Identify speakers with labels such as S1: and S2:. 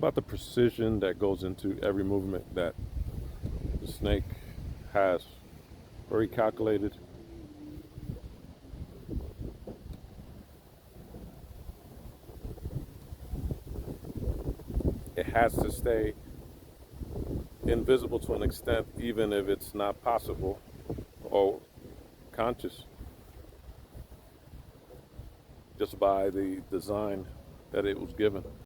S1: about the precision that goes into every movement that the snake has. Very calculated. It has to stay invisible to an extent, even if it's not possible or conscious, just by the design that it was given.